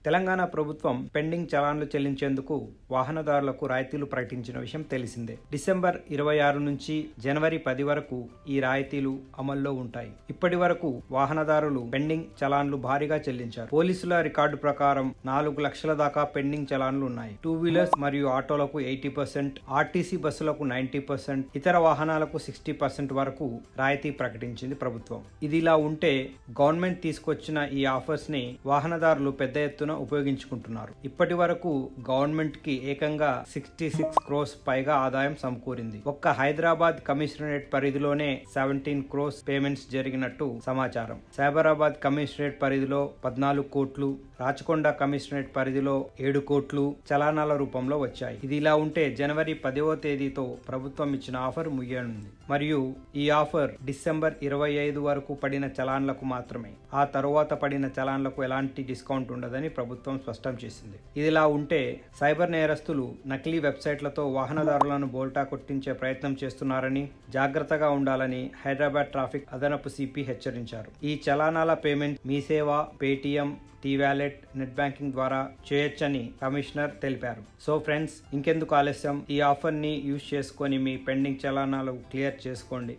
తెలంగాణ ప్రభుత్వం పెండింగ్ చలాన్లు చెల్లించేందుకు వాహనదారులకు రాయితీలు ప్రకటించిన విషయం తెలిసిందే. డిసెంబర్ 26 నుంచి జనవరి 10 వరకు ఈ రాయితీలు అమల్లో ఉంటాయి. ఇప్పటి వరకు వాహనదారులు పెండింగ్ చలాన్లు భారీగా చెల్లించారు. పోలీసుల రికార్డు ప్రకారం 4 లక్షల దాకా పెండింగ్ చలాన్లు ఉన్నాయి. 2 వీలర్స్ మరియు ఆటోలకు 80%, ఆర్టీసీ బస్సులకు 90%, ఇతర వాహనాలకు 60% వరకు రాయితీ ప్రకటించింది ప్రభుత్వం. ఇదిలా ఉంటే గవర్నమెంట్ తీసుకొచ్చిన ఈ ఆఫర్స్ ని వాహనదారులు పెద్ద ఎత్తున ఉపయోగించుకుంటున్నారు. ఇప్పటి వరకు గవర్నమెంట్ కి ఏకంగా 66 క్రోస్ పైగా ఆదాయం సమకూరింది. ఒక్క హైదరాబాద్ కమిషనరేట్ పరిధిలోనే 17 క్రోస్ పేమెంట్స్ జరిగినట్టు సమాచారం. సైబరాబాద్ కమిషనరేట్ పరిధిలో 14 కోట్లు, రాచకొండ కమిషనరేట్ పరిధిలో 7 కోట్లు చలానాల రూపంలో వచ్చాయి. ఇది ఇలా ఉంటే జనవరి 10వ తేదీతో ప్రభుత్వం ఇచ్చిన ఆఫర్ ముగియనుంది. మరియు ఈ ఆఫర్ డిసెంబర్ 25 వరకు పడిన చలాన్లకు మాత్రమే. ఆ తరువాత పడిన చలాన్లకు ఎలాంటి డిస్కౌంట్ ఉండదని ప్రభుత్వం స్పష్టం చేసింది. ఇదిలా ఉంటే సైబర్ నేరస్తులు నకిలీ వెబ్సైట్లతో వాహనదారులను బోల్టా కొట్టించే ప్రయత్నం చేస్తున్నారని, జాగ్రత్తగా ఉండాలని హైదరాబాద్ ట్రాఫిక్ అదనపు సిపి హెచ్చరించారు. ఈ చలానాల పేమెంట్ మీ సేవ, పేటిఎం, టీ-వ్యాలెట్, నెట్ బ్యాంకింగ్ ద్వారా చేయొచ్చని కమిషనర్ తెలిపారు. సో ఫ్రెండ్స్, ఇంకెందుకు ఆలస్యం, ఈ ఆఫర్ ని యూజ్ చేసుకొని మీ పెండింగ్ చలానాలు క్లియర్ చేసుకోండి.